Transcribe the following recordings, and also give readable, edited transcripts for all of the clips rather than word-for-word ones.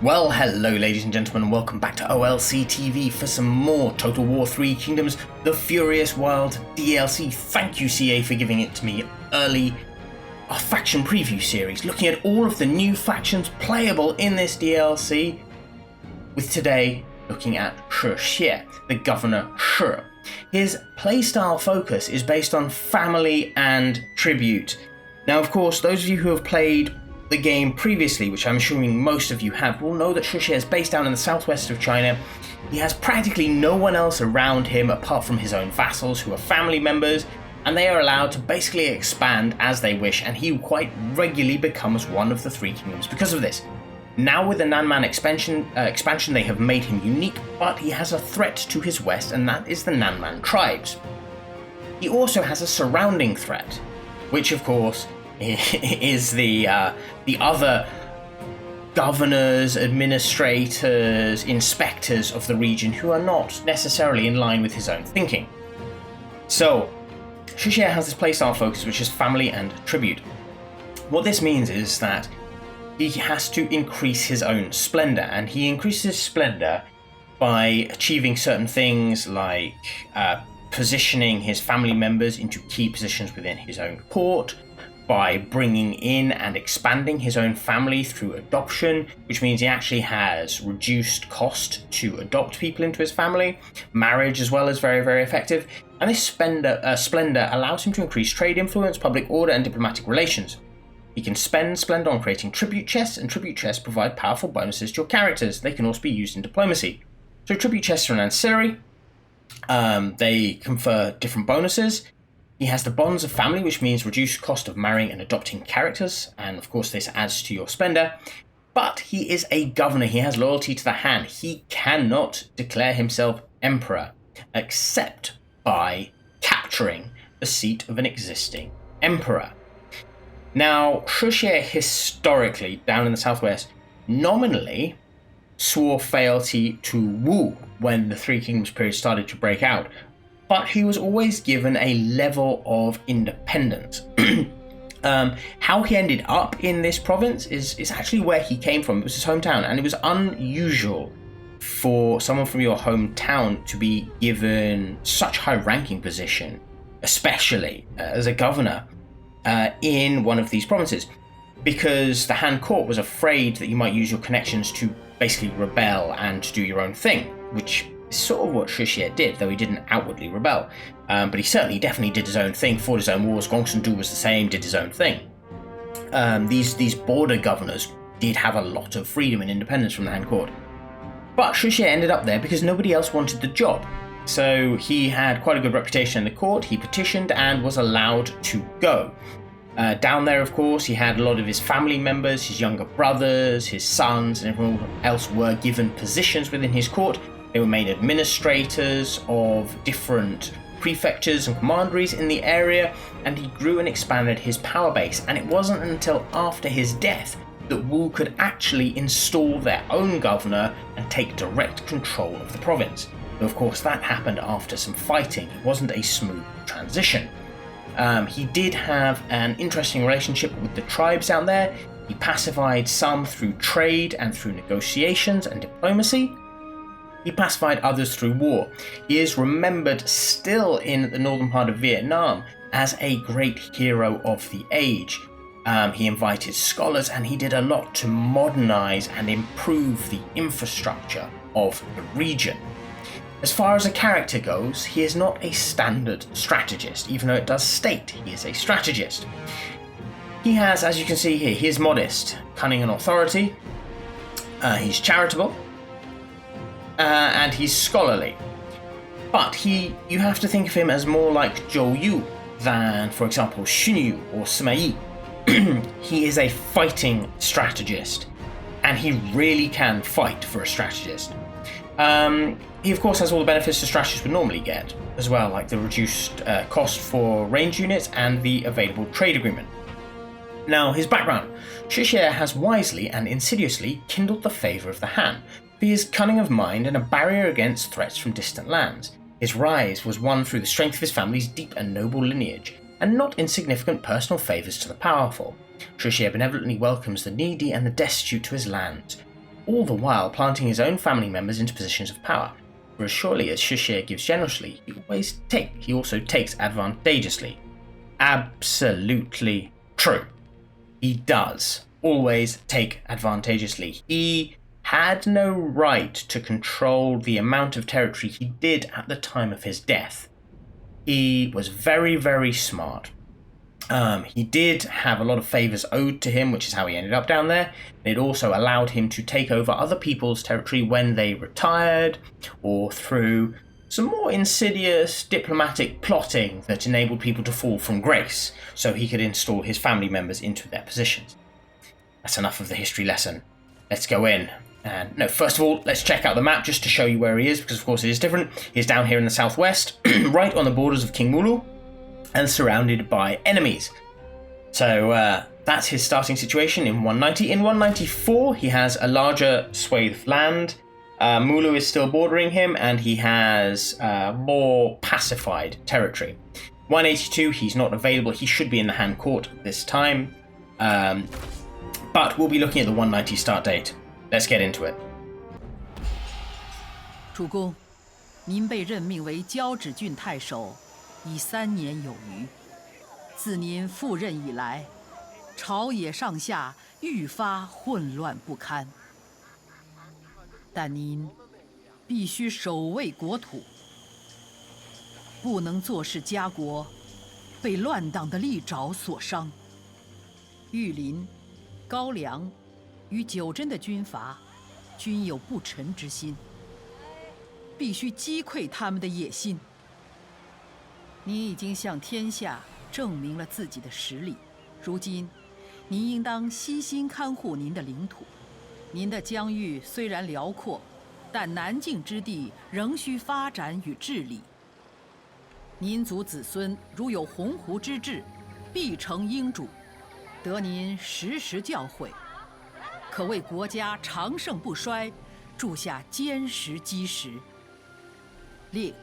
Well, hello ladies and gentlemen, and welcome back to OLC TV for some more Total War 3 Kingdoms The Furious Wild DLC. Thank you CA for giving it to me early. Our faction preview series, looking at all of the new factions playable in this DLC, with today looking at Shi Xie, the Governor Shi. His playstyle focus is based on family and tribute. Now of course, those of you who have played the game previously, which I'm assuming most of you have, will know that Shi Xie is based down in the southwest of China. He has practically no one else around him apart from his own vassals who are family members, and they are allowed to basically expand as they wish, and he quite regularly becomes one of the three kingdoms because of this. Now with the Nanman expansion they have made him unique, but he has a threat to his west, and that is the Nanman tribes. He also has a surrounding threat, which of course is the other governors, administrators, inspectors of the region who are not necessarily in line with his own thinking. So Shi Xie has this playstyle focus, which is family and tribute. What this means is that he has to increase his own splendor, and he increases splendor by achieving certain things like positioning his family members into key positions within his own court, by bringing in and expanding his own family through adoption, which means he actually has reduced cost to adopt people into his family. Marriage as well is very, very effective. And this splendor allows him to increase trade influence, public order, and diplomatic relations. He can spend splendor on creating tribute chests, and tribute chests provide powerful bonuses to your characters. They can also be used in diplomacy. So tribute chests are an ancillary. They confer different bonuses. He has the bonds of family, which means reduced cost of marrying and adopting characters, and of course this adds to your splendor. But he is a governor, he has loyalty to the Han. He cannot declare himself emperor, except by capturing the seat of an existing emperor. Now, Shi Xie historically, down in the southwest, nominally swore fealty to Wu when the Three Kingdoms period started to break out, but he was always given a level of independence. How he ended up in this province is actually where he came from. It was his hometown, and it was unusual for someone from your hometown to be given such high ranking position, especially as a governor in one of these provinces, because the Han court was afraid that you might use your connections to basically rebel and do your own thing, which is sort of what Shi Xie did, though he didn't outwardly rebel. But he definitely did his own thing, fought his own wars. Gongsun Du was the same, did his own thing. These border governors did have a lot of freedom and independence from the Han court. But Shi Xie ended up there because nobody else wanted the job. So he had quite a good reputation in the court, he petitioned and was allowed to go. Down there, of course, he had a lot of his family members, his younger brothers, his sons, and everyone else were given positions within his court. They were made administrators of different prefectures and commanderies in the area, and he grew and expanded his power base. And it wasn't until after his death that Wu could actually install their own governor and take direct control of the province. Though of course that happened after some fighting. It wasn't a smooth transition. He did have an interesting relationship with the tribes out there. He pacified some through trade and through negotiations and diplomacy. He pacified others through war. He is remembered still in the northern part of Vietnam as a great hero of the age. He invited scholars, and he did a lot to modernize and improve the infrastructure of the region. As far as a character goes, he is not a standard strategist, even though it does state he is a strategist. He has, as you can see here, he is modest, cunning and authority. He's charitable. And he's scholarly. But you have to think of him as more like Zhou Yu than, for example, Xun Yu or Sima Yi. He is a fighting strategist, and he really can fight for a strategist. He of course has all the benefits a strategist would normally get, as well, like the reduced cost for range units and the available trade agreement. Now, his background. Shi Xie has wisely and insidiously kindled the favour of the Han, for his cunning of mind and a barrier against threats from distant lands. His rise was won through the strength of his family's deep and noble lineage, and not insignificant personal favours to the powerful. Shi Xie benevolently welcomes the needy and the destitute to his lands. all the while planting his own family members into positions of power. For as surely as Shi Xie gives generously, he also takes advantageously. Absolutely true. He does always take advantageously. He had no right to control the amount of territory he did at the time of his death. He was very, very smart. He did have a lot of favors owed to him, which is how he ended up down there. It also allowed him to take over other people's territory when they retired, or through some more insidious diplomatic plotting that enabled people to fall from grace, so he could install his family members into their positions. That's enough of the history lesson. Let's go in. And no, first of all, let's check out the map just to show you where he is, because of course it is different. He's down here in the southwest, right on the borders of King Mulu, and surrounded by enemies. So that's his starting situation in 190. In 194, he has a larger swathe of land. Mulu is still bordering him, and he has more pacified territory. 182, he's not available. He should be in the Han Court at this time. But we'll be looking at the 190 start date. Let's get into it. 主公，您被任命为交趾郡太守，已3年有余。自您赴任以来，朝野上下愈发混乱不堪。但您必须守卫国土，不能坐视家国被乱党的利爪所伤。玉林、高梁与九真的军阀均有不臣之心，必须击溃他们的野心。您已经向天下证明了自己的实力，如今，您应当悉心看护您的领土。您的疆域虽然辽阔，但南境之地仍需发展与治理。您族子孙如有鸿鹄之志，必成英主，得您时时教诲，可为国家长盛不衰筑下坚实基石。另，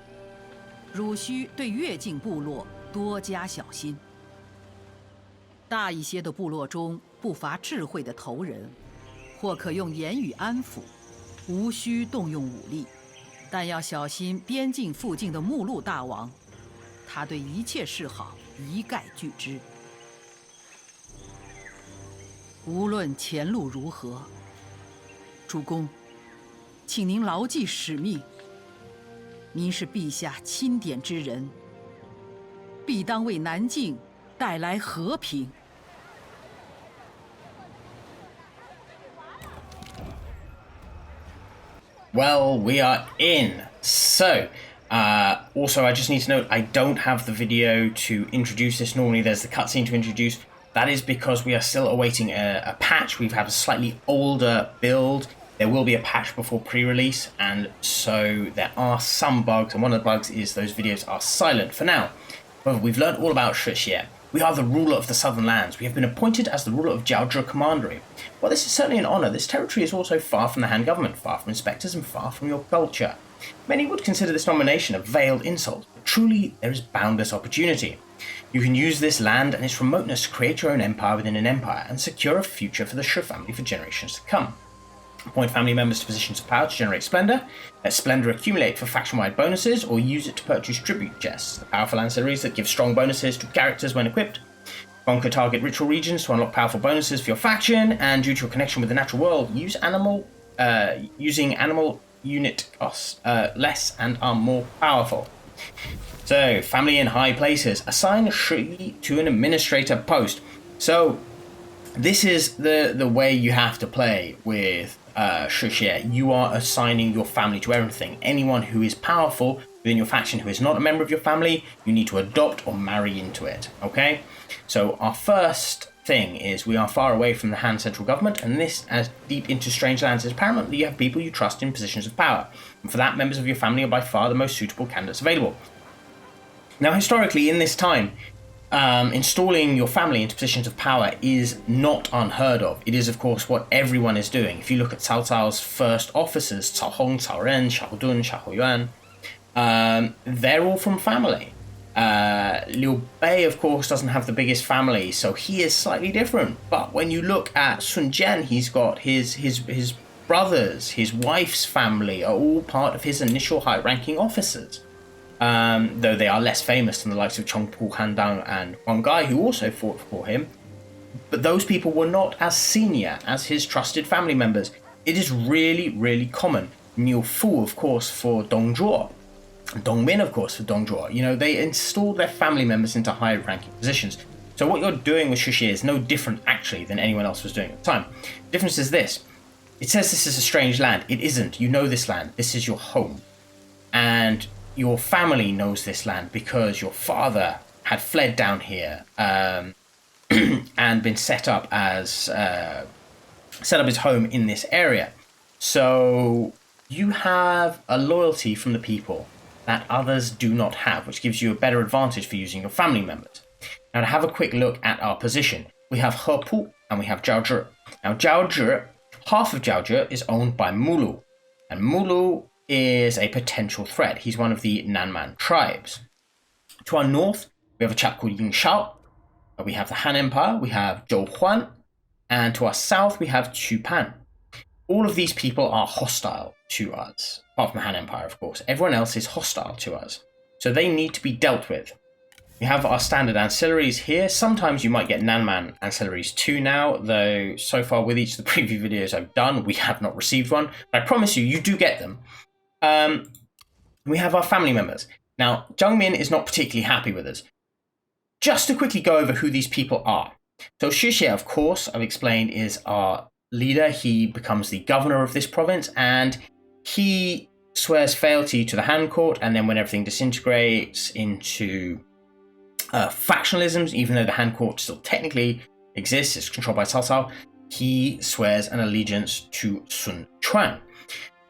汝需对越境部落多加小心。大一些的部落中不乏智慧的头人，或可用言语安抚，无需动用武力，但要小心边境附近的目录大王，他对一切示好一概拒之。无论前路如何，主公，请您牢记使命。您是陛下钦点之人，必当为南境带来和平。Well, we are in. So, also I just need to note, I don't have the video to introduce this. Normally there's the cutscene to introduce. That is because we are still awaiting a patch. We've had a slightly older build. There will be a patch before pre-release, and so there are some bugs, and one of the bugs is those videos are silent for now. However, we've learned all about Shi Xie. We are the ruler of the southern lands. We have been appointed as the ruler of Jiaozhou Commandery. While this is certainly an honour, this territory is also far from the Han government, far from inspectors, and far from your culture. Many would consider this nomination a veiled insult, but truly there is boundless opportunity. You can use this land and its remoteness to create your own empire within an empire, and secure a future for the Shi family for generations to come. Appoint family members to positions of power to generate Splendor. Let Splendor accumulate for faction-wide bonuses, or use it to purchase tribute chests, the powerful ancillaries that give strong bonuses to characters when equipped. Conquer target ritual regions to unlock powerful bonuses for your faction, and due to your connection with the natural world, using animal unit costs less and are more powerful. So, family in high places. Assign Shi to an administrator post. So, this is the way you have to play with Shi Xie. You are assigning your family to everything. Anyone who is powerful within your faction who is not a member of your family, you need to adopt or marry into it, okay? So our first thing is we are far away from the Han central government, and this, as deep into strange lands, is paramount that you have people you trust in positions of power. And for that, members of your family are by far the most suitable candidates available. Now, historically, in this time, installing your family into positions of power is not unheard of. It is, of course, what everyone is doing. If you look at Cao Cao's first officers, Cao Hong, Cao Ren, Xiahou Dun, Xiahou Yuan, they're all from family. Liu Bei, of course, doesn't have the biggest family, so he is slightly different. But when you look at Sun Jian, he's got his brothers, his wife's family are all part of his initial high-ranking officers. Though they are less famous than the likes of Chongpu Handang and Huang Gai, who also fought for him. But those people were not as senior as his trusted family members. It is really, really common. Niu Fu, of course, for Dong Zhuo. Dongmin, of course, for Dong Zhuo. You know, they installed their family members into high-ranking positions. So what you're doing with Shi Xie is no different, actually, than anyone else was doing at the time. The difference is this. It says this is a strange land. It isn't. You know this land. This is your home. And your family knows this land because your father had fled down here and been set up his home in this area. So you have a loyalty from the people that others do not have, which gives you a better advantage for using your family members. Now, to have a quick look at our position, we have Hepu and we have Jiaozhi. Now, Jiaozhi, half of Jiaozhi is owned by Mulu, and Mulu is a potential threat. He's one of the Nanman tribes. To our north, we have a chap called Ying Shao. We have the Han Empire, we have Zhou Huan, and to our south, we have Chupan. All of these people are hostile to us, apart from the Han Empire, of course. Everyone else is hostile to us, so they need to be dealt with. We have our standard ancillaries here. Sometimes you might get Nanman ancillaries too now, though so far with each of the preview videos I've done, we have not received one. But I promise you, you do get them. We have our family members. Now, Zhangmin is not particularly happy with us. Just to quickly go over who these people are. So Shi Xie, of course, I've explained, is our leader. He becomes the governor of this province, and he swears fealty to the Han Court, and then when everything disintegrates into factionalisms, even though the Han Court still technically exists, it's controlled by Cao Cao, he swears an allegiance to Sun Quan.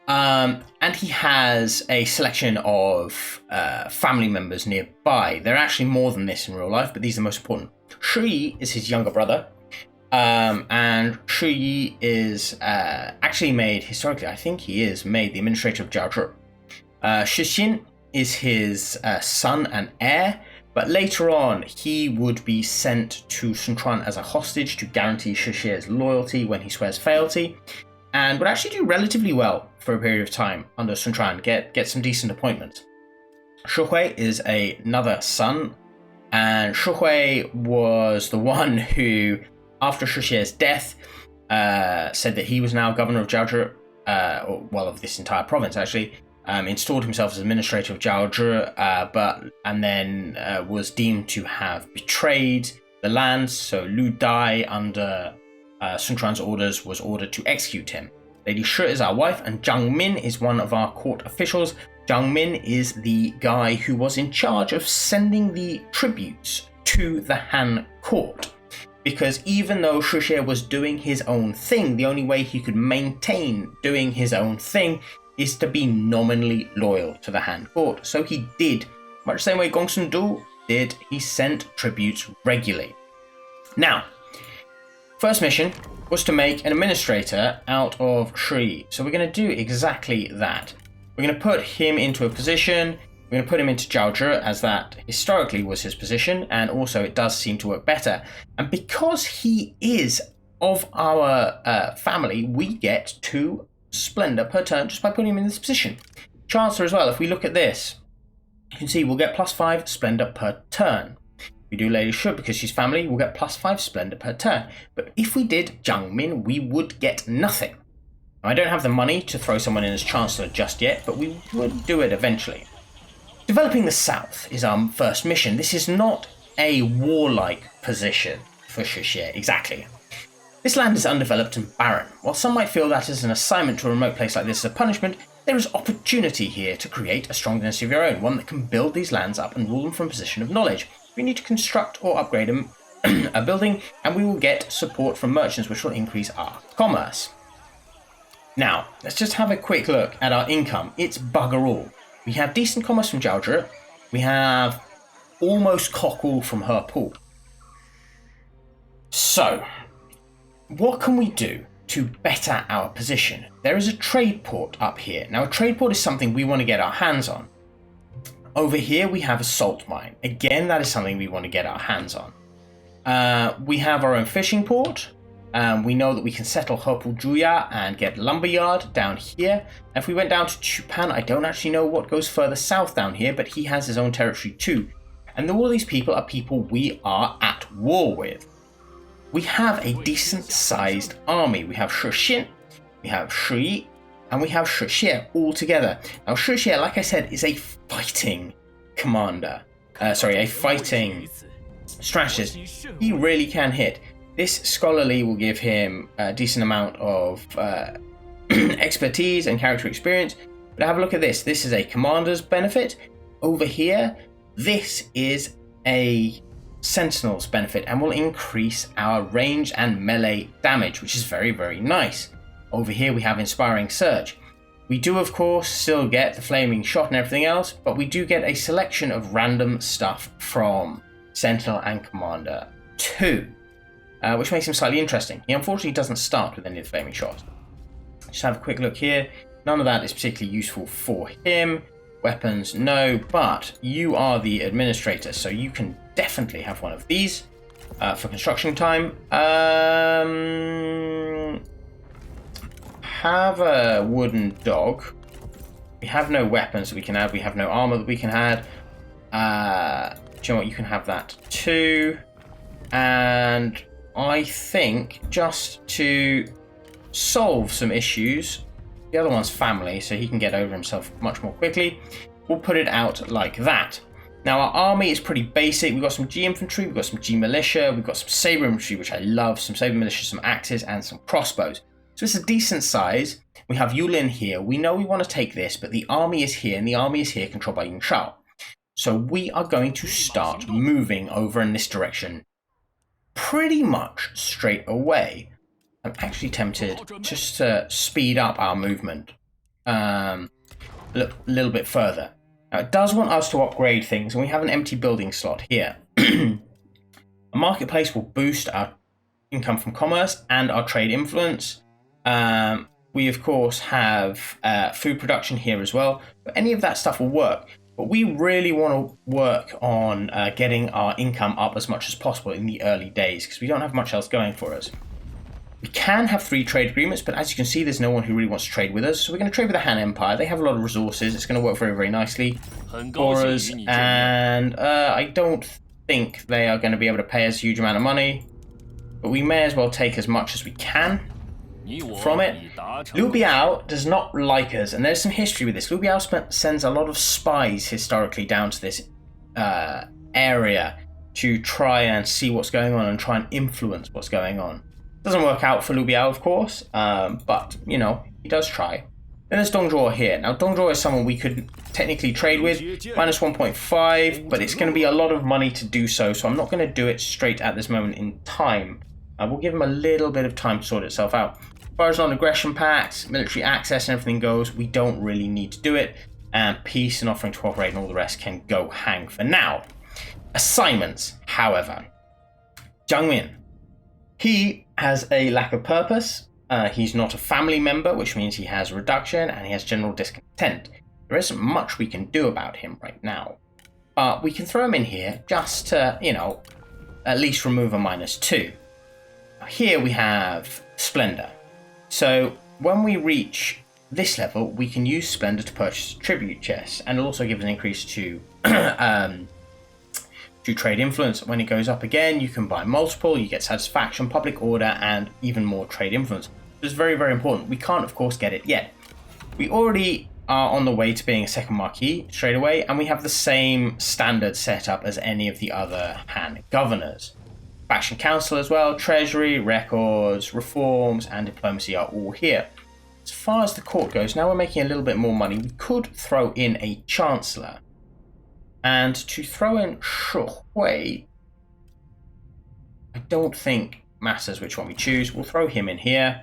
And he has a selection of family members nearby. There are actually more than this in real life, but these are the most important. Shi is his younger brother, and Shi is actually made, historically, I think he is made the administrator of Jiaozhi. Shi Xie is his son and heir, but later on, he would be sent to Sun Quan as a hostage to guarantee Shi Xie's loyalty when he swears fealty, and would actually do relatively well for a period of time under Sun Quan, get some decent appointments. Shi Hui is another son, and Shi Hui was the one who, after Shi Xie's death, said that he was now governor of Jiaozhi, of this entire province actually, installed himself as administrator of Jiaozhi, and then was deemed to have betrayed the lands. So Lu Dai, under Sun Quan's orders, was ordered to execute him. Lady Shi is our wife, and Zhang Min is one of our court officials. Zhang Min is the guy who was in charge of sending the tributes to the Han court. Because even though Shi Xie was doing his own thing, the only way he could maintain doing his own thing is to be nominally loyal to the Han court. So he did, much the same way Gongsun Du did, he sent tributes regularly. Now, first mission was to make an administrator out of Shi. So we're going to do exactly that. We're going to put him into a position. We're going to put him into Jiaozhi, as that historically was his position, and also it does seem to work better. And because he is of our family, we get 2 Splendor per turn just by putting him in this position. Chancellor as well, if we look at this, you can see we'll get +5 Splendor per turn. If we do Lady Shi, because she's family, we'll get +5 Splendor per turn. But if we did Zhang Min, we would get nothing. Now, I don't have the money to throw someone in as Chancellor just yet, but we would do it eventually. Developing the South is our first mission. This is not a warlike position for Shi Xie, exactly. This land is undeveloped and barren. While some might feel that as an assignment to a remote place like this as a punishment, there is opportunity here to create a strong dynasty of your own, one that can build these lands up and rule them from a position of knowledge. We need to construct or upgrade a building, and we will get support from merchants, which will increase our commerce. Now, let's just have a quick look at our income. It's bugger all. We have decent commerce from Jiaozhi. We have almost cock all from Hepu. So, what can we do to better our position? There is a trade port up here. Now, a trade port is something we want to get our hands on. Over here, we have a salt mine. Again, that is something we want to get our hands on. We have our own fishing port. We know that we can settle Hepul Juya and get Lumberyard down here. And if we went down to Chupan, I don't actually know what goes further south down here, but he has his own territory too. And all these people are people we are at war with. We have a decent sized army. We have Shi Xie, we have Shi Xie, and we have Shi Xie all together. Now Shi Xie, like I said, is a fighting commander. A fighting strategist. He really can hit. This scholarly will give him a decent amount of expertise and character experience. But have a look at this. This is a commander's benefit. Over here, this is a sentinel's benefit and will increase our range and melee damage, which is very, very nice. Over here we have Inspiring Surge. We do of course still get the Flaming Shot and everything else, but we do get a selection of random stuff from Sentinel and Commander 2, which makes him slightly interesting. He unfortunately doesn't start with any of the Flaming Shots. Just have a quick look here. None of that is particularly useful for him. Weapons, no, but you are the administrator, so you can definitely have one of these for construction time. Have a wooden dog. We have no weapons that we can add. We have no armor that we can add. Do you know what? You can have that too. And I think just to solve some issues, the other one's family, so he can get over himself much more quickly. We'll put it out like that. Now our army is pretty basic. We've got some G infantry, we've got some G militia, we've got some saber infantry, which I love, some saber militia, some axes, and some crossbows. So it's a decent size. We have Yulin here. We know we want to take this, but the army is here, and the army is here controlled by Ying Shao. So we are going to start moving over in this direction pretty much straight away. I'm actually tempted just to speed up our movement a little bit further. Now it does want us to upgrade things, and we have an empty building slot here. A marketplace will boost our income from commerce and our trade influence. We of course have food production here as well, but any of that stuff will work. But we really want to work on getting our income up as much as possible in the early days, because we don't have much else going for us. We can have 3 trade agreements, but as you can see, there's no one who really wants to trade with us. So we're going to trade with the Han Empire. They have a lot of resources. It's going to work very, very nicely for us. And I don't think they are going to be able to pay us a huge amount of money, but we may as well take as much as we can from it. Liu Biao does not like us, and there's some history with this. Liu Biao sends a lot of spies historically down to this area to try and see what's going on and try and influence what's going on. Doesn't work out for Liu Biao, of course, but, you know, he does try. Then there's Dongzhuo here. Now, Dongzhuo is someone we could technically trade with, minus 1.5, but it's going to be a lot of money to do so, so I'm not going to do it straight at this moment in time. We'll give him a little bit of time to sort itself out. As far as non-aggression pacts, military access and everything goes, we don't really need to do it, and peace and offering to cooperate and all the rest can go hang for now. Assignments, however. Jiang Min. He has a lack of purpose. He's not a family member, which means he has reduction and he has general discontent. There isn't much we can do about him right now. But we can throw him in here just to, you know, at least remove a -2. Now here we have Splendor. So when we reach this level, we can use Splendor to purchase tribute chests, and it'll also give an increase to trade influence. When it goes up again, you can buy multiple, you get satisfaction, public order, and even more trade influence. It's very, very important. We can't, of course, get it yet. We already are on the way to being a second marquis straight away, and we have the same standard setup as any of the other Han governors. Faction council as well, treasury, records, reforms, and diplomacy are all here. As far as the court goes, now we're making a little bit more money. We could throw in a chancellor. And to throw in Shi Xie, I don't think matters which one we choose. We'll throw him in here.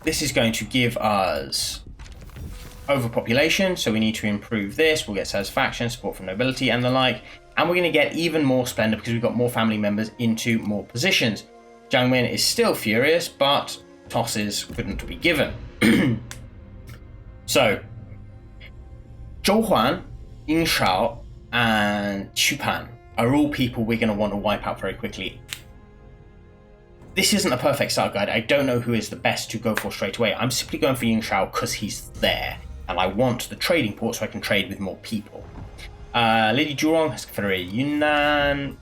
This is going to give us overpopulation, so we need to improve this. We'll get satisfaction, support from nobility, and the like. And we're going to get even more splendor because we've got more family members into more positions. Jiang Min is still furious, but tosses couldn't be given. So, Zhou Huan, Ying Shao, and Chupan are all people we're going to want to wipe out very quickly. this isn't a perfect start guide. I don't know who is the best to go for straight away. I'm simply going for Ying Shao because he's there, and I want the trading port so I can trade with more people. Lady Zhurong has confederated Yunnan.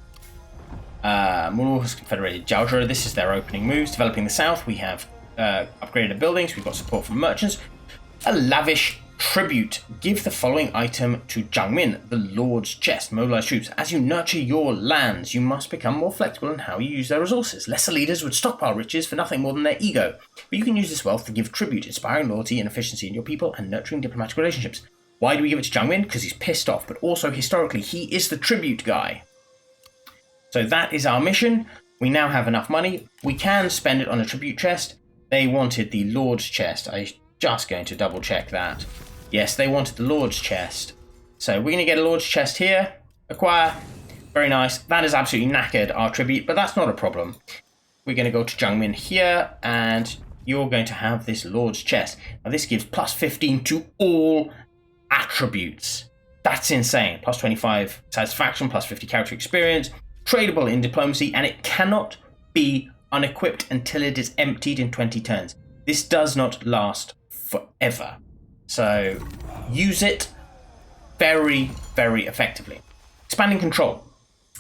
Mulu has confederated Jiaozhou. This is their opening moves. Developing the south, we have upgraded the buildings. We've got support from merchants. A lavish tribute. Give the following item to Jiangmin, the Lord's Chest. Mobilize troops. As you nurture your lands, you must become more flexible in how you use their resources. Lesser leaders would stockpile riches for nothing more than their ego, but you can use this wealth to give tribute, inspiring loyalty and efficiency in your people and nurturing diplomatic relationships. Why do we give it to Jiangmin? Because he's pissed off, but also historically he is the tribute guy. So that is our mission. We now have enough money. We can spend it on a tribute chest. They wanted the Lord's Chest. I'm just going to double check that. Yes, they wanted the Lord's Chest. So we're going to get a Lord's Chest here. Acquire. Very nice. That is absolutely knackered, our tribute, but that's not a problem. We're going to go to Jiangmin here, and you're going to have this Lord's Chest. Now this gives plus 15 to all attributes. That's insane. Plus 25 satisfaction, plus 50 character experience. Tradable in diplomacy, and it cannot be unequipped until it is emptied in 20 turns. This does not last forever. So use it very, very effectively. Expanding control.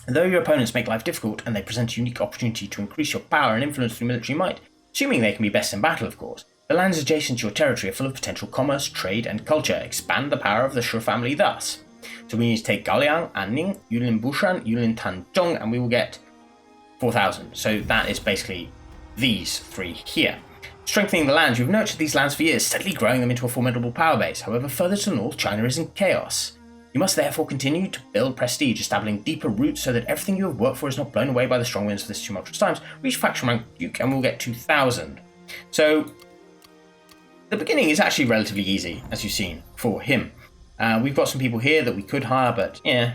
Though your opponents make life difficult and they present a unique opportunity to increase your power and influence through military might, assuming they can be best in battle, of course, the lands adjacent to your territory are full of potential commerce, trade, and culture. Expand the power of the Shu family thus. So we need to take Gaoliang, Anning, Yulin Bushan, Yulin Tanzhong, and we will get 4,000. So that is basically these three here. Strengthening the lands. You've nurtured these lands for years, steadily growing them into a formidable power base. However, further to the north, China is in chaos. You must therefore continue to build prestige, establishing deeper roots so that everything you have worked for is not blown away by the strong winds of this tumultuous times. Reach faction rank Duke and we'll get 2,000. So the beginning is actually relatively easy, as you've seen, for him. We've got some people here that we could hire, but yeah,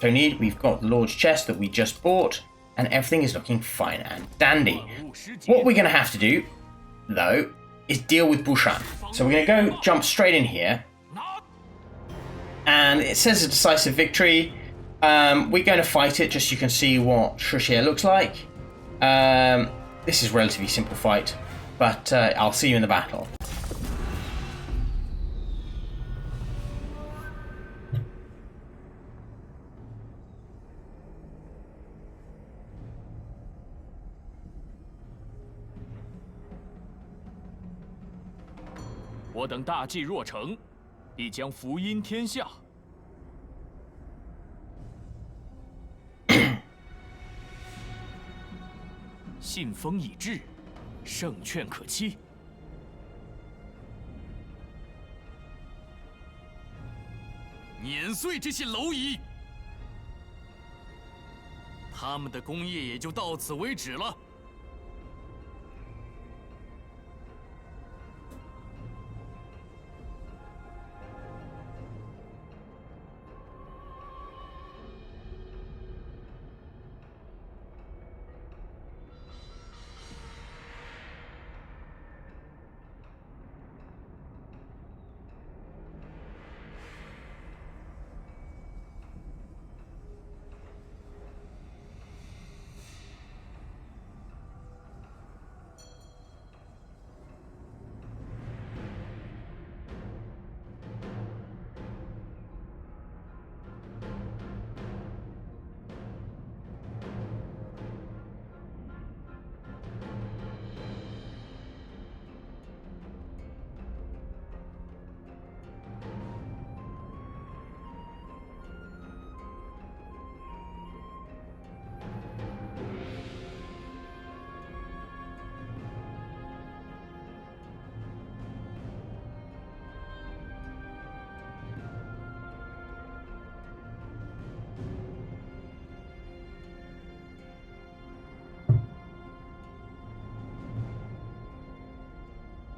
don't need. We've got the Lord's Chest that we just bought, and everything is looking fine and dandy. What we're going to have to do, though, is deal with Bushan. So we're going to go jump straight in here, and it says a decisive victory. We're going to fight it just so you can see what Shi Xie looks like. This is a relatively simple fight, but I'll see you in the battle.我等大计若成，必将福音天下。信封已至，胜券可期。碾碎这些蝼蚁，他们的功业也就到此为止了。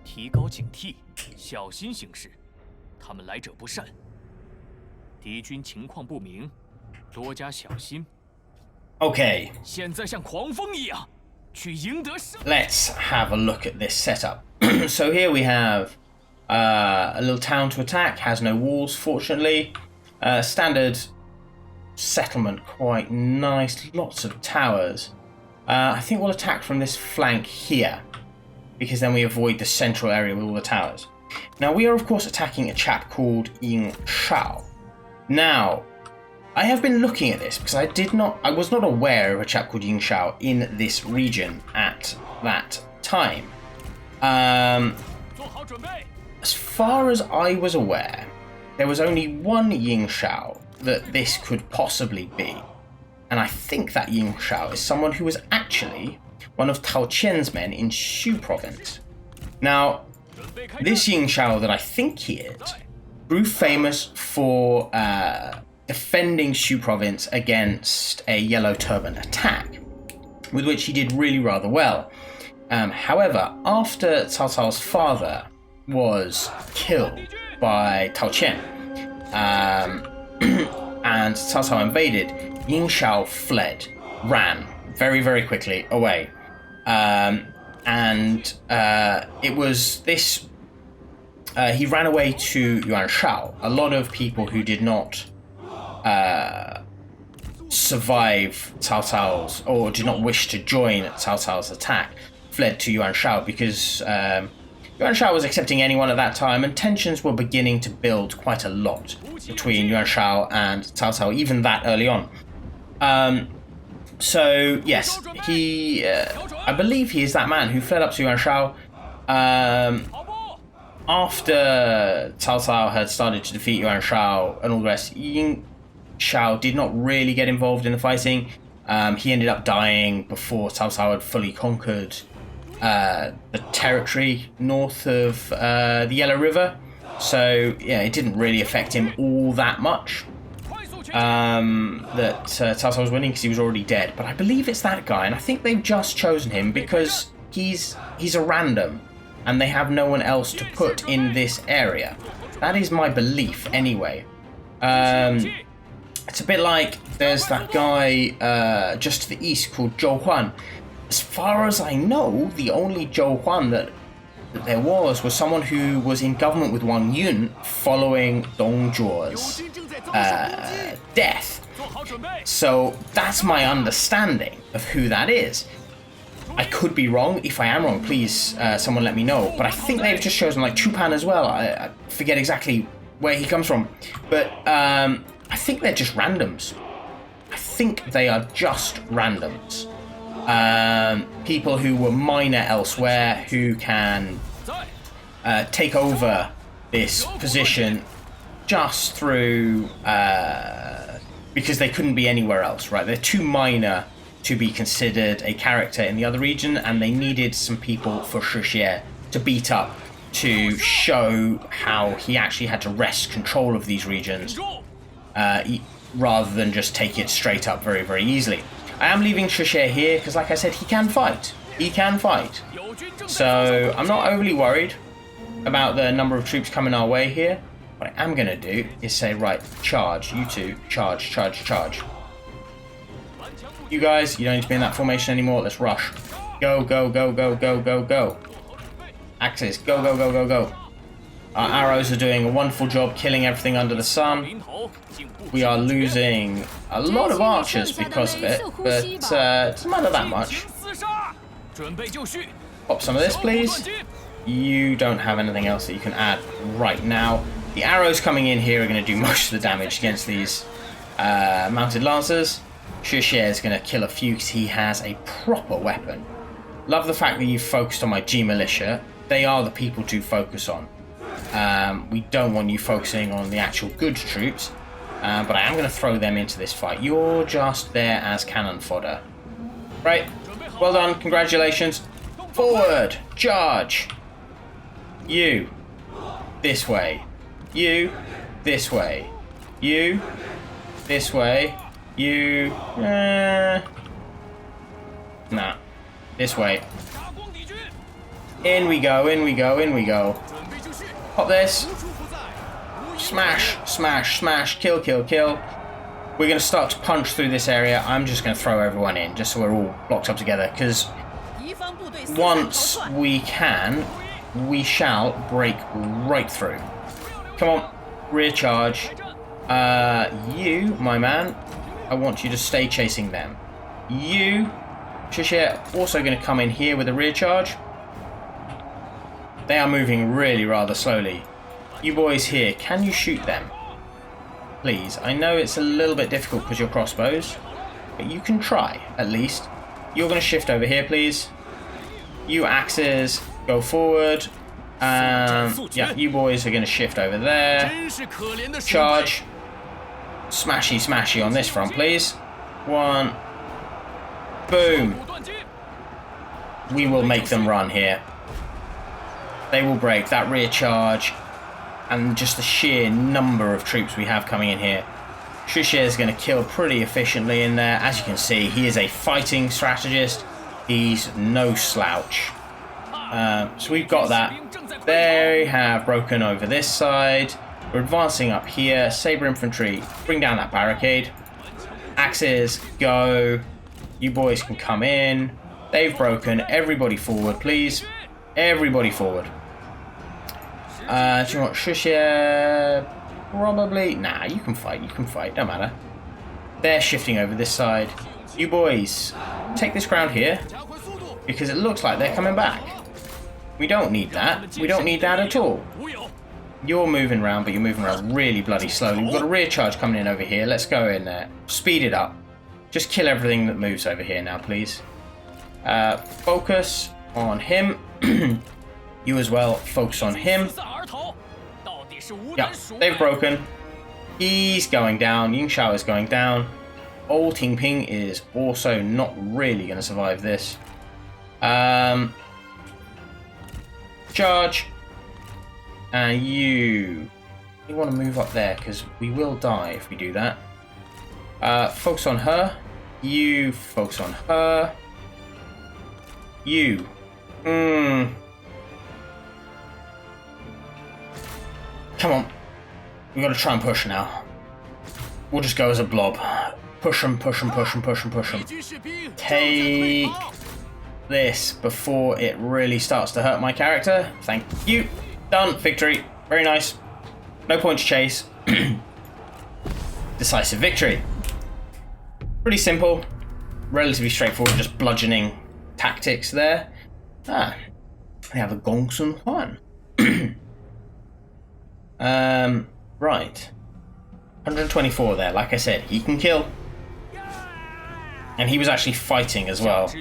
提高警惕，小心行事。他们来者不善，敌军情况不明，多加小心。Okay. 现在像狂风一样，去赢得胜。Let's have a look at this setup. So here we have a little town to attack. Has no walls, fortunately. Standard settlement, quite nice. Lots of towers. I think we'll attack from this flank here, because then we avoid the central area with all the towers. Now, we are, of course, attacking a chap called Ying Shao. Now, I have been looking at this because I was not aware of a chap called Ying Shao in this region at that time. As far as I was aware, there was only one Ying Shao that this could possibly be. And I think that Ying Shao is someone who was actually one of Tao Qian's men in Shu province. Now, this Ying Shao that I think he is grew famous for defending Shu province against a Yellow Turban attack, with which he did really rather well. However, after Cao Cao's father was killed by Tao Qian, and Cao Cao invaded, Ying Shao ran very, very quickly away. It was this... he ran away to Yuan Shao. A lot of people who did not survive Cao Cao's, or did not wish to join Cao Cao's attack, fled to Yuan Shao because Yuan Shao was accepting anyone at that time, and tensions were beginning to build quite a lot between Yuan Shao and Cao Cao, even that early on. So yes, he, I believe he is that man who fled up to Yuan Shao after Cao Cao had started to defeat Yuan Shao and all the rest. Ying Shao did not really get involved in the fighting. He ended up dying before Cao Cao had fully conquered the territory north of the Yellow River. So yeah, it didn't really affect him all that much that Cao Cao was winning, because he was already dead. But I believe it's that guy, and I think they've just chosen him because he's a random, and they have no one else to put in this area. That is my belief, anyway. It's a bit like there's that guy just to the east called Zhou Huan. As far as I know, the only Zhou Huan that there was someone who was in government with Wang Yun following Dong Zhuo's death. So that's my understanding of who that is. I could be wrong. If I am wrong, please someone let me know. But I think they've just chosen like Chupan as well. I forget exactly where he comes from. But I think they're just randoms. I think they are just randoms. People who were minor elsewhere, who can take over this position just through because they couldn't be anywhere else, right? They're too minor to be considered a character in the other region, and they needed some people for Shi Xie to beat up to show how he actually had to wrest control of these regions rather than just take it straight up very, very easily. I am leaving Shi Xie here because, like I said, he can fight. He can fight. So I'm not overly worried about the number of troops coming our way here. What I am going to do is say, right, charge. You two, charge, charge, charge. You guys, you don't need to be in that formation anymore. Let's rush. Go, go, go, go, go, go, go. Axis, go, go, go, go, go. Our arrows are doing a wonderful job killing everything under the sun. We are losing a lot of archers because of it, but it doesn't matter that much. Pop some of this, please. You don't have anything else that you can add right now. The arrows coming in here are going to do most of the damage against these mounted lancers. Shi Xie is going to kill a few because he has a proper weapon. Love the fact that you've focused on my G militia. They are the people to focus on. We don't want you focusing on the actual good troops, but I am going to throw them into this fight. You're just there as cannon fodder. Right, well done, congratulations. Forward, charge. You, this way. You, this way. You, this way. You, nah, this way. In we go, in we go, in we go. Pop this. Smash, smash, smash, kill, kill, kill. We're going to start to punch through this area. I'm just going to throw everyone in, just so we're all blocked up together, because once we can, we shall break right through. Come on, rear charge. You, my man, I want you to stay chasing them. You, Shi Xie also going to come in here with a rear charge. They are moving really rather slowly. You boys here, can you shoot them? Please. I know it's a little bit difficult because you're crossbows, but you can try, at least. You're going to shift over here, please. You axes, go forward. Yeah, you boys are going to shift over there. Charge. Smashy, smashy on this front, please. One. Boom. We will make them run here. They will break that rear charge. And just the sheer number of troops we have coming in here. Shi Xie is going to kill pretty efficiently in there. As you can see, he is a fighting strategist. He's no slouch. So we've got that. They have broken over this side. We're advancing up here. Saber infantry, bring down that barricade. Axes, go. You boys can come in. They've broken. Everybody forward, please. Everybody forward. Do you want Shi Xie? Probably. Nah, you can fight. You can fight. Don't matter. They're shifting over this side. You boys, take this ground here. Because it looks like they're coming back. We don't need that. We don't need that at all. You're moving around, but you're moving around really bloody slowly. We've got a rear charge coming in over here. Let's go in there. Speed it up. Just kill everything that moves over here now, please. Focus on him. You as well. Focus on him. Yeah, they've broken. He's going down. Ying Shao is going down. Old Ting Ping is also not really going to survive this. Charge. And you want to move up there because we will die if we do that. Focus on her. You focus on her. You. Come on. We've got to try and push now. We'll just go as a blob. Push them, push them, push them, push them, push them. Take this before it really starts to hurt my character. Thank you. Done. Victory. Very nice. No point to chase. Decisive victory. Pretty simple. Relatively straightforward. Just bludgeoning tactics there. We have a Gongsun Huan. Right. 124 there. Like I said, he can kill. And he was actually fighting as well.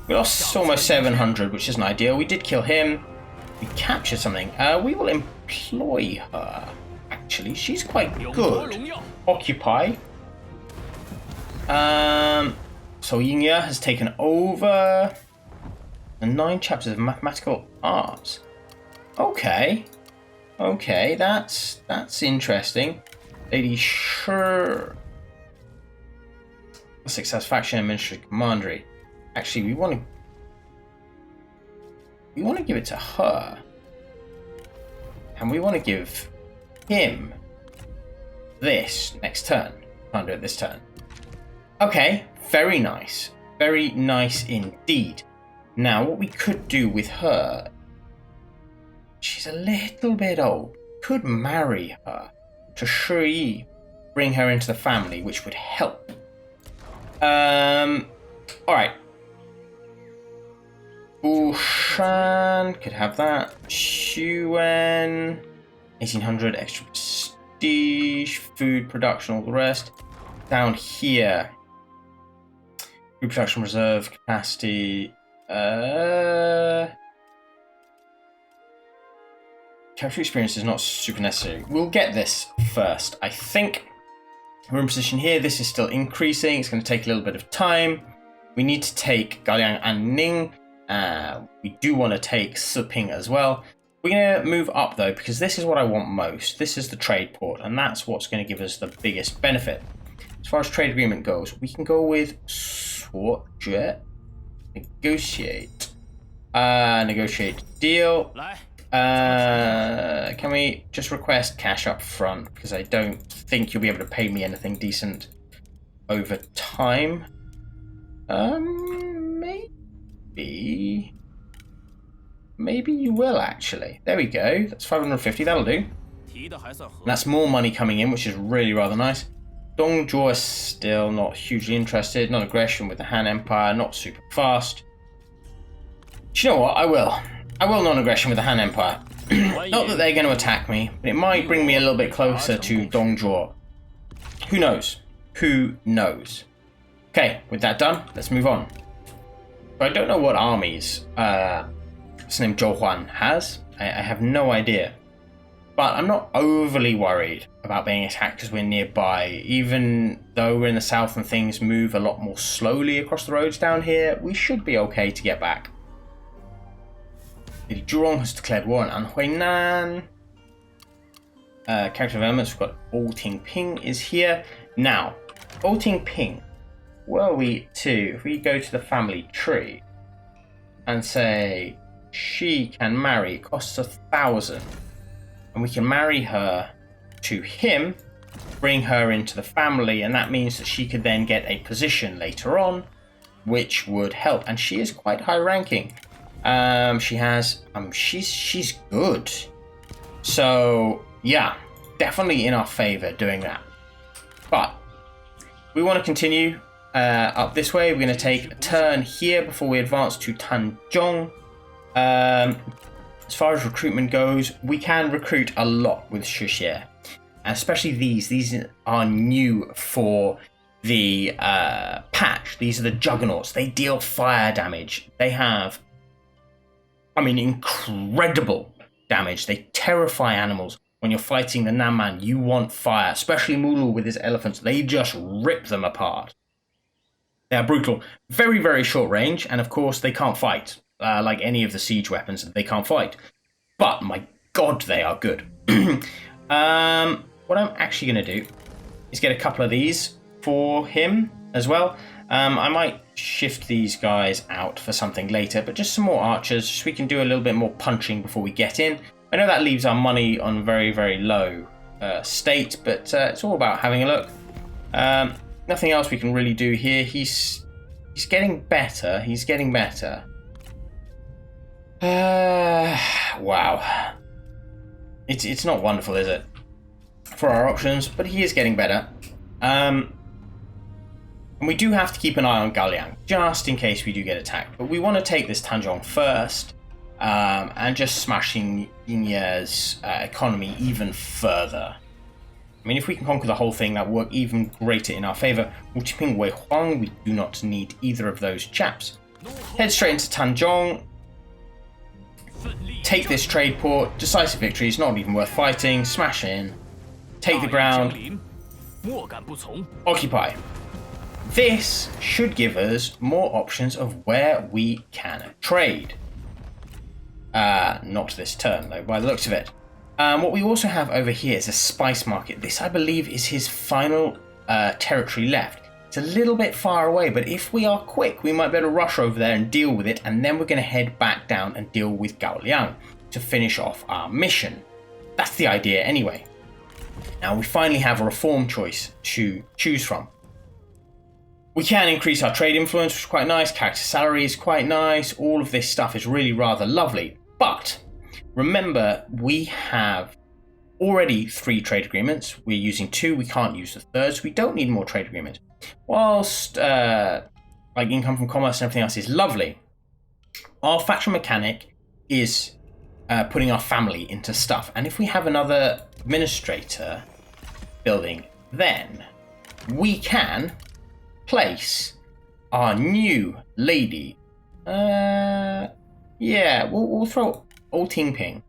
We lost almost 700, which isn't ideal. We did kill him. We captured something. We will employ her. Actually, she's quite good. Occupy. So Ying Shao has taken over the 9 chapters of mathematical arts. Okay. Okay, that's interesting. Lady Sure. Success faction administrative commandery. Actually, we want to give it to her. And we want to give him this next turn. Can't do it this turn. Okay, very nice. Very nice indeed. Now, what we could do with her, she's a little bit old. Could marry her to Shi Xie, bring her into the family, which would help. Alright. Bushan could have that. Xuan, 1800, extra prestige, food production, all the rest. Down here, food production reserve capacity. Character experience is not super necessary. We'll get this first, I think. We're in position here. This is still increasing. It's going to take a little bit of time. We need to take Galiang and Ning. We do want to take Siping as well. We're going to move up though, because this is what I want most. This is the trade port, and that's what's going to give us the biggest benefit. As far as trade agreement goes, we can go with Sworjet. Negotiate. Negotiate deal. Can we just request cash up front? Because I don't think you'll be able to pay me anything decent over time. Maybe you will actually. There we go. That's 550. That'll do. And that's more money coming in, which is really rather nice. Dongzhuo is still not hugely interested. Non-aggression with the Han Empire, not super fast. Do you know what? I will non-aggression with the Han Empire. Not that they're going to attack me, but it might bring me a little bit closer to Dongzhuo. Who knows? Who knows? Okay, with that done, let's move on. I don't know what armies Snim Zhouhuan has. I have no idea. But I'm not overly worried about being attacked because we're nearby. Even though we're in the south and things move a lot more slowly across the roads down here, we should be okay to get back. The Zhurong has declared war on Anhuinan. Character developments, we've got Old Ting Ping is here. Now, Old Ting Ping, were we to, if we go to the family tree and say she can marry, it costs 1,000, and we can marry her to him, bring her into the family, and that means that she could then get a position later on, which would help. And she is quite high ranking. She has, she's good. So yeah, definitely in our favor doing that. But we want to continue up this way. We're going to take a turn here before we advance to Tanzhong. As far as recruitment goes, we can recruit a lot with Shi Xie, especially these are new for the patch. These are the Juggernauts. They deal fire damage. They have, incredible damage. They terrify animals. When you're fighting the Namman, you want fire, especially Mulu with his elephants. They just rip them apart. They are brutal. Very, very short range, and of course they can't fight. Like any of the siege weapons, they can't fight. But my god, they are good. What I'm actually going to do is get a couple of these for him as well. I might shift these guys out for something later, but just some more archers, so we can do a little bit more punching before we get in. I know that leaves our money on very, very low state, but it's all about having a look. Nothing else we can really do here. He's getting better. He's getting better. Wow. It's not wonderful, is it? For our options, but he is getting better. And we do have to keep an eye on Gaoliang, just in case we do get attacked. But we want to take this Tanzhong first, and just smashing Ying's economy even further. If we can conquer the whole thing, that will work even greater in our favor. Wuqiping Wei Huang, we do not need either of those chaps. Head straight into Tanzhong. Take this trade port. Decisive victory. It's not even worth fighting. Smash in. Take the ground. Occupy. This should give us more options of where we can trade. Not this turn, though, by the looks of it. What we also have over here is a spice market. This, I believe, is his final territory left. It's a little bit far away, but if we are quick, we might be able to rush over there and deal with it, and then we're going to head back down and deal with Gaoliang to finish off our mission. That's the idea anyway. Now we finally have a reform choice to choose from. We can increase our trade influence, which is quite nice. Character salary is quite nice. All of this stuff is really rather lovely. But remember, we have already 3 trade agreements. We're using 2. We can't use the third, so we don't need more trade agreements. Whilst income from commerce and everything else is lovely, our faction mechanic is putting our family into stuff. And if we have another administrator building, then we can place our new lady. We'll throw Old Ting Ping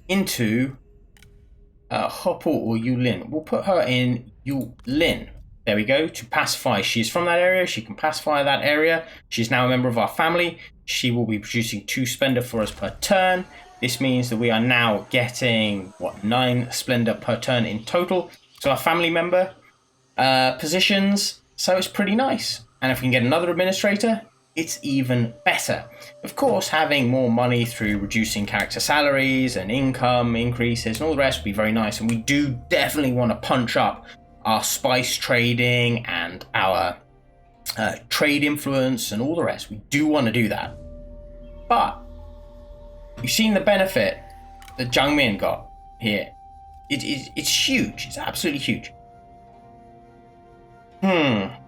into Hopu or Yulin. We'll put her in Yulin. There we go, to pacify. She's from that area. She can pacify that area. She's now a member of our family. She will be producing 2 Splendor for us per turn. This means that we are now getting, 9 Splendor per turn in total. So our family member positions, so it's pretty nice. And if we can get another administrator, it's even better. Of course, having more money through reducing character salaries and income increases and all the rest would be very nice. And we do definitely want to punch up our spice trading and our trade influence and all the rest. We do want to do that. But you've seen the benefit that Zhang Min got here. It's huge. It's absolutely huge. Now,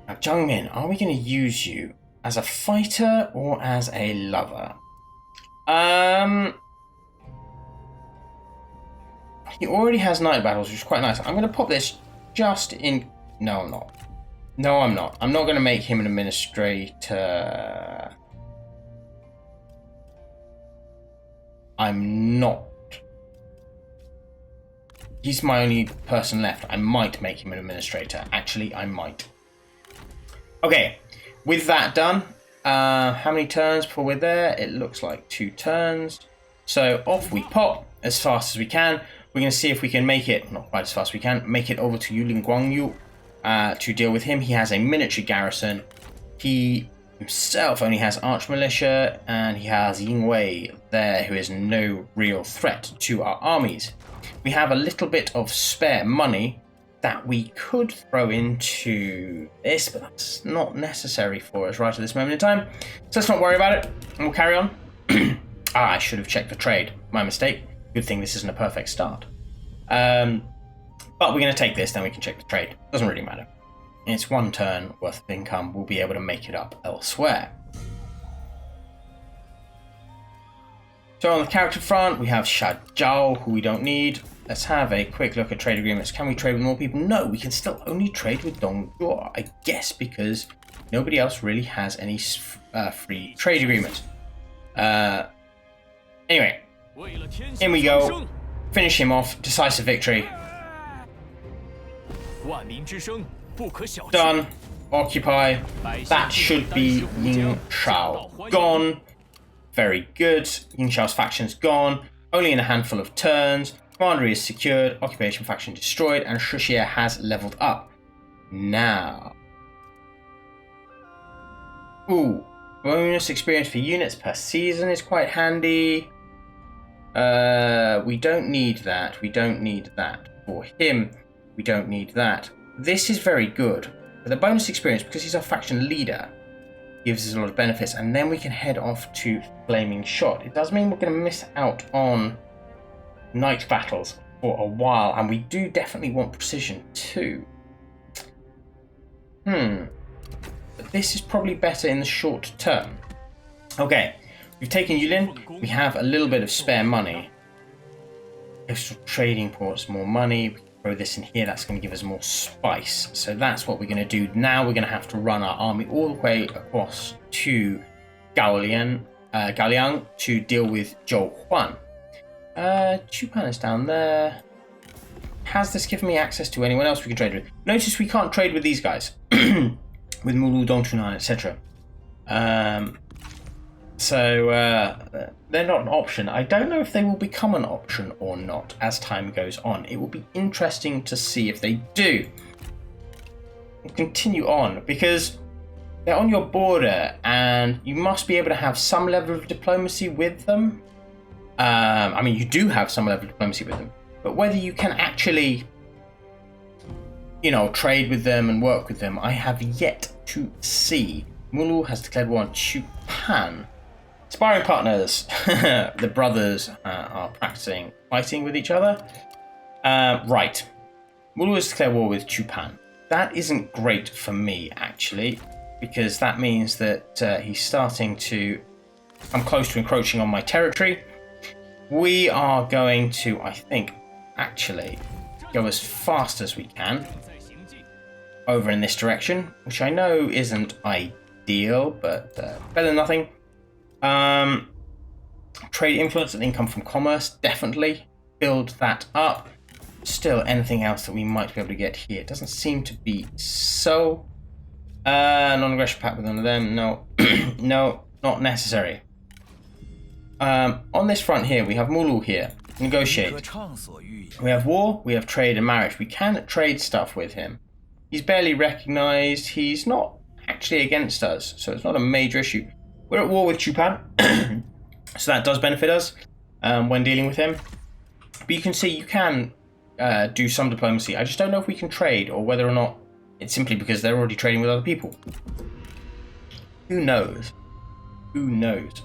Zhangmin, are we going to use you as a fighter or as a lover? He already has night battles, which is quite nice. I'm going to pop this just in... No, I'm not. No, I'm not. I'm not going to make him an administrator. I'm not. He's my only person left. I might make him an administrator. Actually, I might. Okay, with that done, how many turns before we're there? It looks like 2 turns. So off we pop as fast as we can. We're going to see if we can make it, not quite as fast as we can, make it over to Yulin Guangyu to deal with him. He has a miniature garrison. He himself only has arch militia, and he has Ying Wei there, who is no real threat to our armies. We have a little bit of spare money that we could throw into this, but that's not necessary for us right at this moment in time. So let's not worry about it, and we'll carry on. I should have checked the trade. My mistake. Good thing this isn't a perfect start. But we're going to take this, then we can check the trade. Doesn't really matter. It's 1 turn worth of income. We'll be able to make it up elsewhere. So on the character front, we have Sha Zhao, who we don't need. Let's have a quick look at trade agreements. Can we trade with more people? No, we can still only trade with Dong Zhuo, I guess, because nobody else really has any free trade agreements. Anyway, in we go. Finish him off. Decisive victory. Done. Occupy. That should be Ying Shao gone. Very good. Ying Shao's faction's gone. Only in a handful of turns. Commandery is secured. Occupation faction destroyed. And Shi Xie has leveled up. Now. Ooh. Bonus experience for units per season is quite handy. We don't need that. We don't need that. For him, we don't need that. This is very good. But the bonus experience, because he's our faction leader, gives us a lot of benefits, and then we can head off to Flaming Shot. It does mean we're going to miss out on night battles for a while, and we do definitely want precision too. But this is probably better in the short term. Okay, we've taken Yulin. We have a little bit of spare money. Coastal trading ports, more money. We can throw this in here. That's going to give us more spice. So that's what we're going to do. Now we're going to have to run our army all the way across to Gaoliang to deal with Zhou Huan. Chupan is down there. Has this given me access to anyone else we can trade with? Notice we can't trade with these guys. With Mulu, Dongchunan, etc. So they're not an option. I don't know if they will become an option or not as time goes on. It will be interesting to see if they do. We'll continue on because they're on your border and you must be able to have some level of diplomacy with them. I mean, you do have some level of diplomacy with them, but whether you can actually, trade with them and work with them, I have yet to see. Mulu has declared war on Chupan. Sparring partners. The brothers are practicing fighting with each other. Right. Mulu has declared war with Chupan. That isn't great for me, actually, because that means that he's starting to come close to encroaching on my territory. We are going to, I think, actually go as fast as we can over in this direction, which I know isn't ideal, but better than nothing. Trade influence and income from commerce, definitely build that up. Still, anything else that we might be able to get here? It doesn't seem to be so. Non-aggression pact with none of them. No, no, not necessary. On this front here, we have Mulu here. Negotiate. We have war, we have trade and marriage. We can trade stuff with him. He's barely recognized. He's not actually against us, so it's not a major issue. We're at war with Chupan, so that does benefit us when dealing with him. But you can see you can do some diplomacy. I just don't know if we can trade or whether or not it's simply because they're already trading with other people. Who knows? Who knows?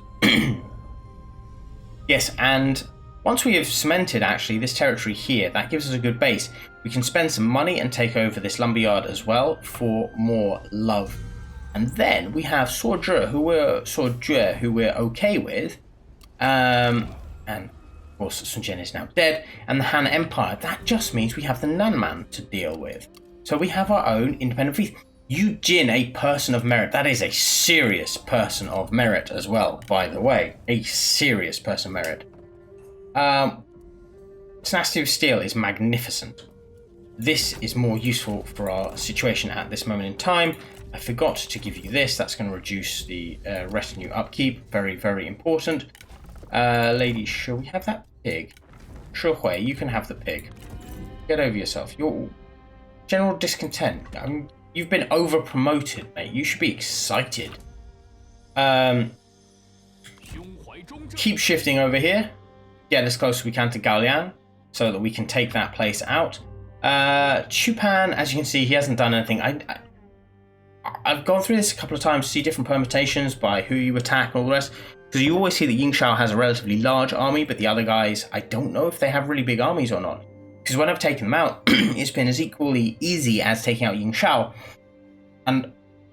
Yes, and Once we have cemented, actually, this territory here, that gives us a good base. We can spend some money and take over this lumberyard as well for more love. And then we have Suojie, who we're okay with. And of course, Sun Jian is now dead. And the Han Empire, that just means we have the Nanman to deal with. So we have our own independent fleet. Yu Jin, a person of merit. That is a serious person of merit as well, by the way. A serious person of merit. Tenacity of Steel is magnificent. This is more useful for our situation at this moment in time. I forgot to give you this. That's going to reduce the retinue upkeep. Very, very important. Lady, shall we have that pig? Shi Xie, you can have the pig. Get over yourself. You're general discontent. You've been over-promoted, mate. You should be excited. Keep shifting over here. Get as close as we can to Gaolian so that we can take that place out. Chupan, as you can see, he hasn't done anything. I've gone through this a couple of times to see different permutations by who you attack and all the rest. Because you always see that Ying Shao has a relatively large army, but the other guys, I don't know if they have really big armies or not. Because when I've taken them out, it's been as equally easy as taking out Ying Shao. And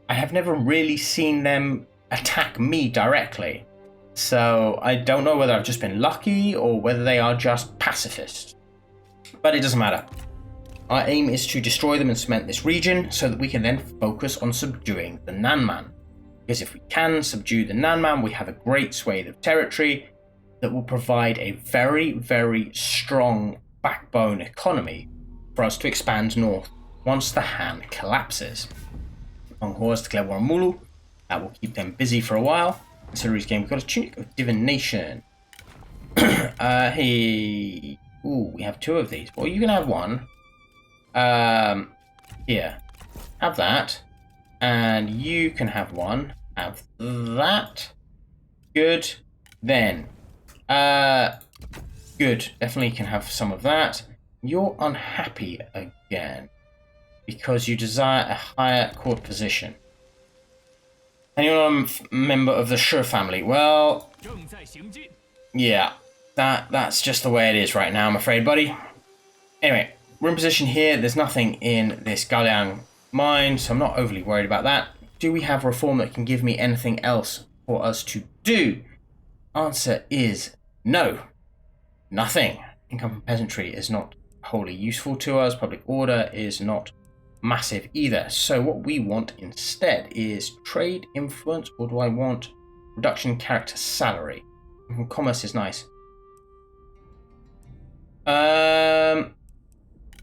I have never really seen them attack me directly. So I don't know whether I've just been lucky or whether they are just pacifists. But it doesn't matter. Our aim is to destroy them and cement this region so that we can then focus on subduing the Nanman. Because if we can subdue the Nanman, we have a great swathe of territory that will provide a very, very strong backbone economy for us to expand north once the Han collapses. Monghors declare war on Mulu. That will keep them busy for a while. Ancillaries game, we've got a Tunic of Divination. Hey. Ooh, we have two of these. Well, you can have one. Here. Have that. And you can have one. Have that. Good. Then. Good. Definitely can have some of that. You're unhappy again. Because you desire a higher court position. And you're a member of the Shi family. Well, yeah, that's just the way it is right now, I'm afraid, buddy. Anyway, we're in position here. There's nothing in this Gaolian mine, so I'm not overly worried about that. Do we have reform that can give me anything else for us to do? Answer is no. Nothing. Income from peasantry is not wholly useful to us. Public order is not massive either. So what we want instead is trade influence, or do I want reduction in character salary? Commerce is nice. I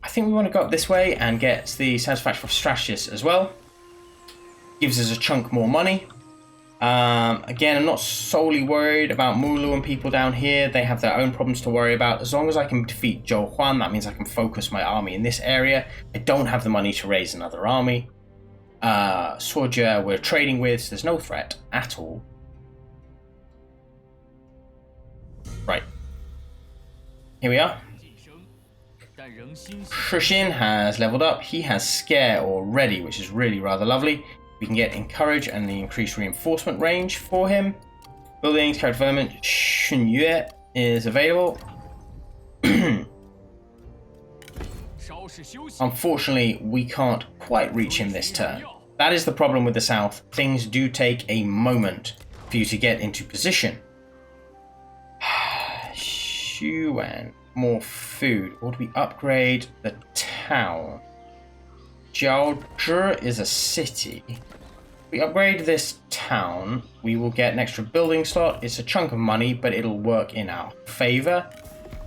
think we want to go up this way and get the satisfaction of strategists as well. Gives us a chunk more money. Again, I'm not solely worried about Mulu and people down here. They have their own problems to worry about. As long as I can defeat Zhou Huan, that means I can focus my army in this area. I don't have the money to raise another army. Suojie we're trading with, so there's no threat at all. Right. Here we are. Shi Xie has leveled up. He has Scare already, which is really rather lovely. We can get Encourage and the increased reinforcement range for him. Buildings, character development, Xun Yue is available. Unfortunately, we can't quite reach him this turn. That is the problem with the south. Things do take a moment for you to get into position. Xuan, more food. Or do we upgrade the town? Jiaozhi is a city. If we upgrade this town, we will get an extra building slot. It's a chunk of money, but it'll work in our favor.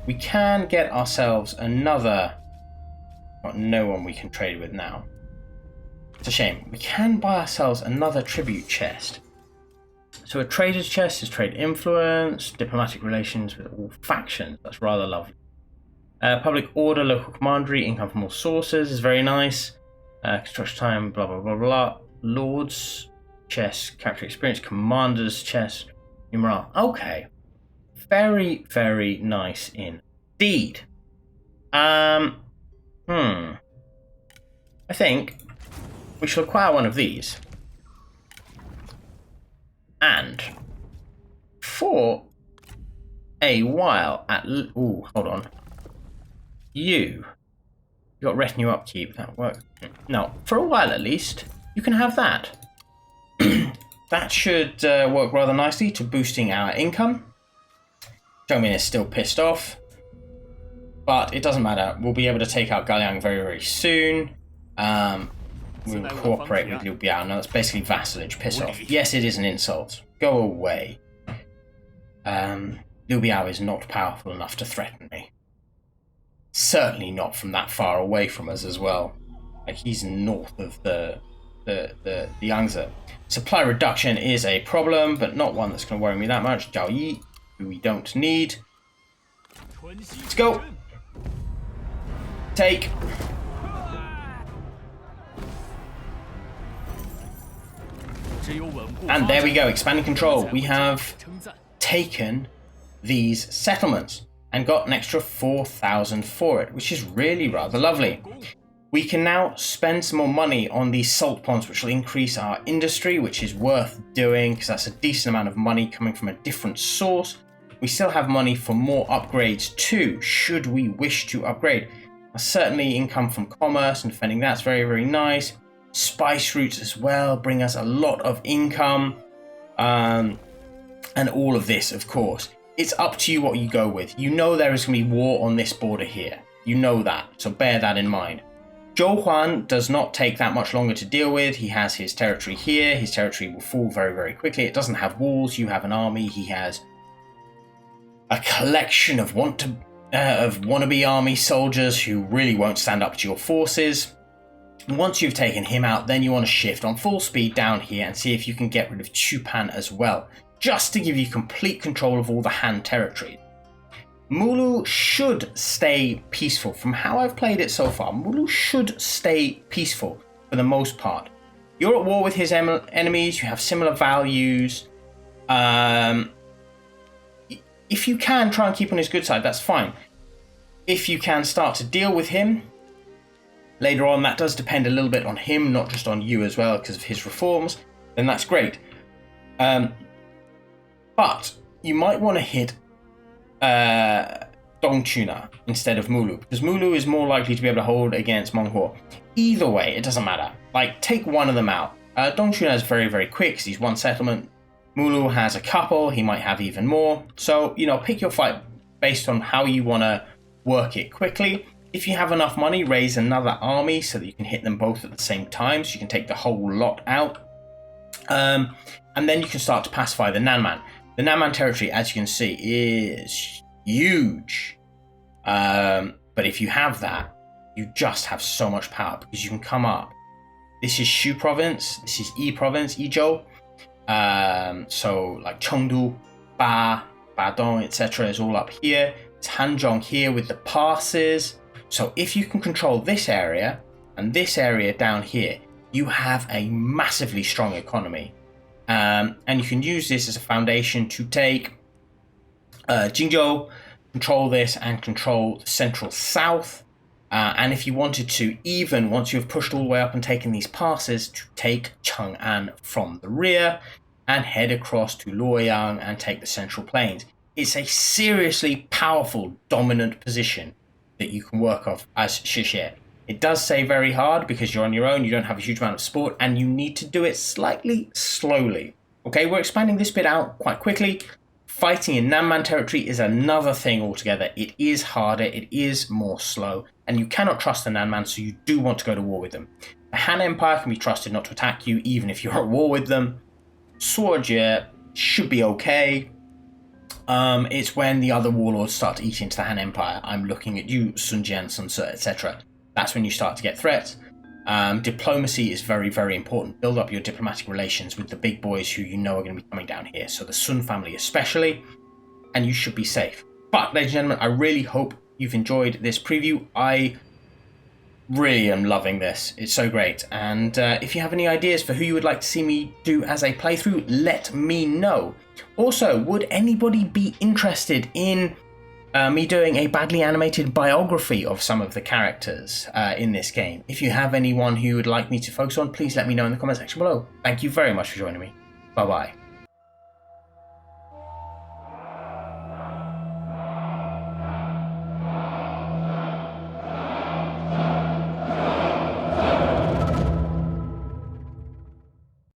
We can get ourselves another... Got no one we can trade with now. It's a shame. We can buy ourselves another tribute chest. So a trader's chest is trade influence, diplomatic relations with all factions. That's rather lovely. Public order, local commandery, income from all sources is very nice. Construction time, blah, blah, blah, blah. Lords, chest, character experience, commander's chest, morale. Okay. Very, very nice indeed. I think we shall acquire one of these. And for a while at... Ooh, hold on. You got retinue upkeep. That works. No, for a while at least, you can have that. That should work rather nicely to boosting our income. Zhongmin is still pissed off, but it doesn't matter. We'll be able to take out Gaoliang very, very soon. We'll cooperate with Liu Biao. Now that's basically vassalage. Piss off. Yes, it is an insult. Go away. Liu Biao is not powerful enough to threaten me. Certainly not from that far away from us as well. Like, he's north of the Yangtze. Supply reduction is a problem, but not one that's going to worry me that much. Zhao Yi, who we don't need. Let's go. Take. And there we go, expanding control. We have taken these settlements and got an extra 4,000 for it, which is really rather lovely. We can now spend some more money on these salt ponds, which will increase our industry, which is worth doing because that's a decent amount of money coming from a different source. We still have money for more upgrades too, should we wish to upgrade. Certainly income from commerce and defending, that's very, very nice. Spice routes as well bring us a lot of income. And all of this, of course. It's up to you what you go with. You know there is going to be war on this border here. You know that, so bear that in mind. Zhou Huan does not take that much longer to deal with. He has his territory here. His territory will fall very, very quickly. It doesn't have walls. You have an army. He has a collection of wannabe army soldiers who really won't stand up to your forces. And once you've taken him out, then you want to shift on full speed down here and see if you can get rid of Chupan as well, just to give you complete control of all the Han territory. Mulu should stay peaceful. From how I've played it so far, Mulu should stay peaceful for the most part. You're at war with his enemies, you have similar values. If you can try and keep on his good side, that's fine. If you can start to deal with him later on, that does depend a little bit on him, not just on you as well, because of his reforms, then that's great. But you might want to hit Dongchuna instead of Mulu, because Mulu is more likely to be able to hold against Menghuo. Either way, it doesn't matter. Like, take one of them out. Dongchuna is very, very quick because he's one settlement. Mulu has a couple, he might have even more. So, you know, pick your fight based on how you want to work it quickly. If you have enough money, raise another army so that you can hit them both at the same time, so you can take the whole lot out. And then you can start to pacify the Nanman. The Nanman territory, as you can see, is huge. But if you have that, you just have so much power because you can come up. This is Shu province, this is Yi province, Yizhou. So like Chengdu, Badong, etc. is all up here. It's Hanzhong here with the passes. So if you can control this area and this area down here, you have a massively strong economy. And you can use this as a foundation to take Jingzhou, control this and control the central south. And if you wanted to, even once you've pushed all the way up and taken these passes, to take Chang'an from the rear and head across to Luoyang and take the central plains. It's a seriously powerful, dominant position that you can work off as Shi Xie. It does say very hard because you're on your own, you don't have a huge amount of support, and you need to do it slightly slowly. Okay, we're expanding this bit out quite quickly. Fighting in Nanman territory is another thing altogether. It is harder, it is more slow, and you cannot trust the Nanman, so you do want to go to war with them. The Han Empire can be trusted not to attack you, even if you're at war with them. Suojie should be okay. It's when the other warlords start to eat into the Han Empire. I'm looking at you, Sun Jian, Sun Ce, etc. That's when you start to get threats. Diplomacy is very, very important. Build up your diplomatic relations with the big boys who you know are going to be coming down here. So the Sun family especially, and you should be safe. But, ladies and gentlemen, I really hope you've enjoyed this preview. I really am loving this. It's so great. And if you have any ideas for who you would like to see me do as a playthrough, let me know. Also, would anybody be interested in me doing a badly animated biography of some of the characters in this game? If you have anyone who you would like me to focus on, please let me know in the comment section below. Thank you very much for joining me. Bye-bye.